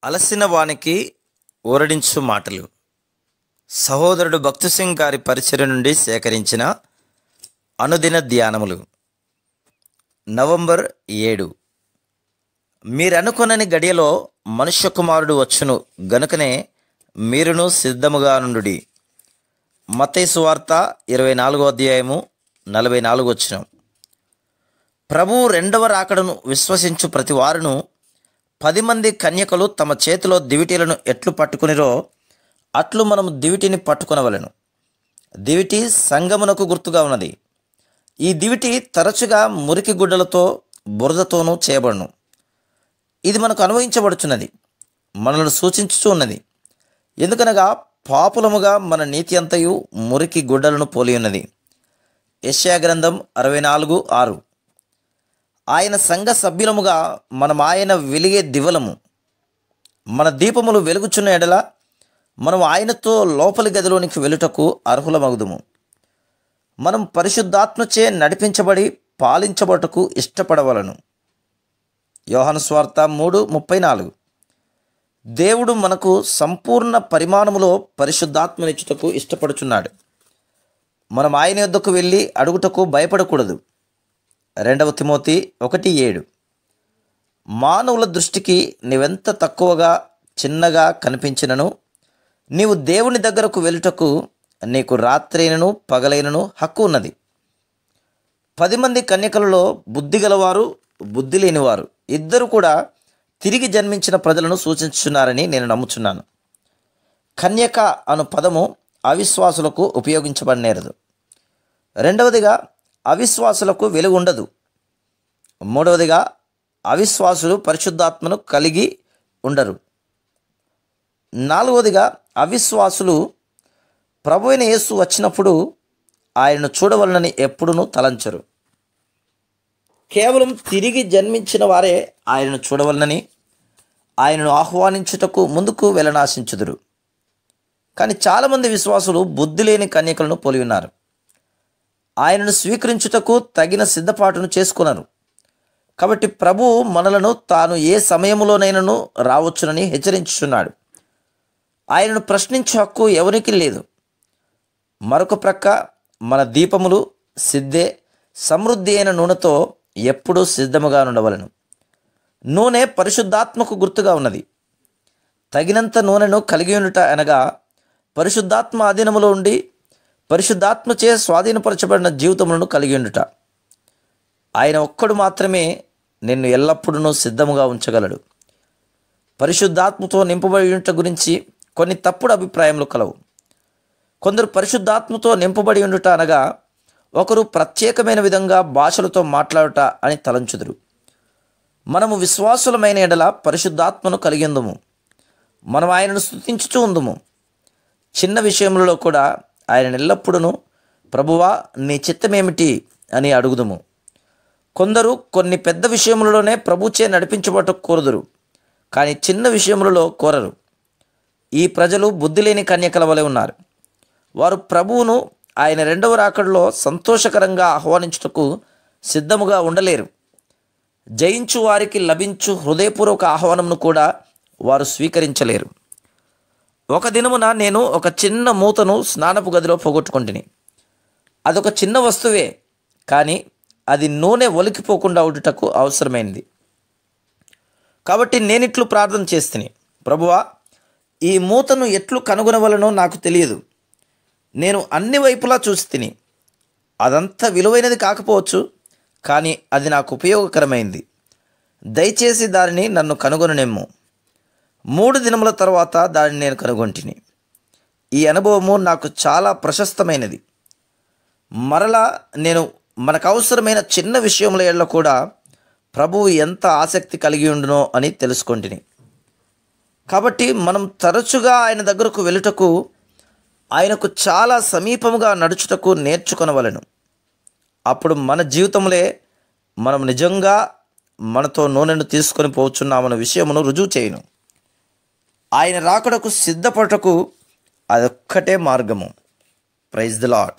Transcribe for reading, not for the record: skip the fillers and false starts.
అలసిన వానికి ఊరడించు మాటలు. సహోదరుడు భక్తు సింగ్ గారి పరిచర్య నుండి సేకరించిన అనుదిన ధ్యానములు. నవంబర్ 7. మీరనుకొనని గడియలో మనుష్య కుమారుడు వచ్చును గనుకనే మీరును సిద్ధముగా నుండుడి. మత్తయి సువార్త 24వ అధ్యాయము 44 వచనం. ప్రభువు రెండవ రాకడను విశ్వసించు ప్రతి వారును 10 మంది కన్యకలు తమ చేతిలో దివిటీలను ఎట్లు పట్టుకునిరో అట్లు మనము దివిటిని పట్టుకొనవలెను. దివిటి సంగమునకు గుర్తుగా ఉన్నది. ఈ దివిటి తరచుగా మురికి గుడ్డలతో బురదతోనూ చేయబడును. ఇది మనకు అనుభవించబడుచున్నది, మనల్ని సూచించుచూ ఉన్నది. ఎందుకనగా పాపులముగా మన నీతి అంతయు మురికి గుడ్డలను పోలి ఉన్నది. యెషయా గ్రంథం 64:6. ఆయన సంఘ సభ్యులముగా మనం ఆయన వెలిగే దివలము. మన దీపములు వెలుగుచున్న ఎడల మనం ఆయనతో లోపలి గదిలోనికి వెలుటకు అర్హులమగుదుము. మనం పరిశుద్ధాత్మచే నడిపించబడి పాలించబడుటకు ఇష్టపడవలను. యోహాను సువార్త 3:34. దేవుడు మనకు సంపూర్ణ పరిమాణములో పరిశుద్ధాత్మనిచ్చుటకు ఇష్టపడుచున్నాడు. మనం ఆయన యొద్దకు వెళ్ళి అడుగుటకు భయపడకూడదు. 2 తిమోతి 1:7. మానవుల దృష్టికి నీవెంత తక్కువగా చిన్నగా కనిపించినను నీవు దేవుని దగ్గరకు వెళ్ళుటకు నీకు రాత్రైనను పగలైనను హక్కు ఉన్నది. 10 మంది కన్యకలలో బుద్ధి గలవారు, బుద్ధి లేనివారు ఇద్దరు కూడా తిరిగి జన్మించిన ప్రజలను సూచించుచున్నారని నేను నమ్ముచున్నాను. కన్యక అను పదము అవిశ్వాసులకు ఉపయోగించబడనేరదు. రెండవదిగా, అవిశ్వాసులకు వెలుగు ఉండదు. మూడవదిగా, అవిశ్వాసులు పరిశుద్ధాత్మను కలిగి ఉండరు. నాలుగవదిగా, అవిశ్వాసులు ప్రభువైన యేసు వచ్చినప్పుడు ఆయనను చూడవలనని ఎప్పుడునూ తలంచరు. కేవలం తిరిగి జన్మించిన వారే ఆయనను చూడవలనని, ఆయనను ఆహ్వానించుటకు ముందుకు వెళ్ళనాశించుదురు. కానీ చాలామంది విశ్వాసులు బుద్ధి లేని కన్యకలను పోలి ఉన్నారు. ఆయనను స్వీకరించుటకు తగిన సిద్ధపాటును చేసుకున్నారు. కాబట్టి ప్రభువు మనలను తాను ఏ సమయంలోనైనాను రావచ్చునని హెచ్చరించుచున్నాడు. ఆయనను ప్రశ్నించే హక్కు ఎవరికి లేదు. మరొక ప్రక్క మన దీపములు సిద్ధే సమృద్ధి అయిన నూనెతో ఎప్పుడూ సిద్ధముగా ఉండవలను. నూనె పరిశుద్ధాత్మకు గుర్తుగా ఉన్నది. తగినంత నూనెను కలిగి ఉండుట అనగా పరిశుద్ధాత్మ అధీనములో ఉండి పరిశుద్ధాత్మచే స్వాధీనపరచబడిన జీవితములను కలిగి ఉండుట. ఆయన ఒక్కడు మాత్రమే నిన్ను ఎల్లప్పుడూ సిద్ధముగా ఉంచగలడు. పరిశుద్ధాత్మతో నింపబడి ఉండుట గురించి కొన్ని తప్పుడు అభిప్రాయములు కలవు. కొందరు పరిశుద్ధాత్మతో నింపబడి ఉండుట అనగా ఒకరు ప్రత్యేకమైన విధంగా భాషలతో మాట్లాడుట అని తలంచుదురు. మనము విశ్వాసులమైన ఎడల పరిశుద్ధాత్మను కలిగి ఉందుము. మనం ఆయనను స్తుతించుచూ ఉందుము. చిన్న విషయములలో కూడా ఆయన ఎల్లప్పుడూ ప్రభువా నీ చిత్తమేమిటి అని అడుగుదుము. కొందరు కొన్ని పెద్ద విషయములలోనే ప్రభుచే నడిపించబట్టు కోరుదురు, కానీ చిన్న విషయములలో కోరరు. ఈ ప్రజలు బుద్ధి లేని కన్యకల వలె ఉన్నారు. వారు ప్రభువును ఆయన రెండవ రాకడలో సంతోషకరంగా ఆహ్వానించుటకు సిద్ధముగా ఉండలేరు. జయించు వారికి లభించు హృదయపూర్వక ఆహ్వానమును కూడా వారు స్వీకరించలేరు. ఒక దినమున నేను ఒక చిన్న మూతను స్నానపు గదిలో పోగొట్టుకుంటుని. అదొక చిన్న వస్తువే, కానీ అది నూనె ఒలికిపోకుండా ఉండుటకు అవసరమైంది. కాబట్టి నేనిట్లు ప్రార్థన చేస్తుని, ప్రభువా ఈ మూతను ఎట్లు కనుగొనవలనో నాకు తెలియదు. నేను అన్ని వైపులా చూసి తిని, అదంతా విలువైనది కాకపోవచ్చు, కానీ అది నాకు ఉపయోగకరమైంది. దయచేసి దానిని నన్ను కనుగొననేమో. 3 దినముల తర్వాత దానిని నేను కనుగొంటిని. ఈ అనుభవము నాకు చాలా ప్రశస్తమైనది. మరలా నేను మనకు అవసరమైన చిన్న విషయముల ఎడల కూడా ప్రభువు ఎంత ఆసక్తి కలిగి ఉండునో అని తెలుసుకొంటిని. కాబట్టి మనం తరచుగా ఆయన దగ్గరకు వెళ్ళుటకు, ఆయనకు చాలా సమీపముగా నడుచుటకు నేర్చుకొనవలెను. అప్పుడు మన జీవితంలో మనం నిజంగా మనతో నూనెను తీసుకొని పోచున్నామన్న విషయమును రుజువు చేయును. ఆయన రాకడకు సిద్ధపడటకు అదొక్కటే మార్గము. Praise the lord.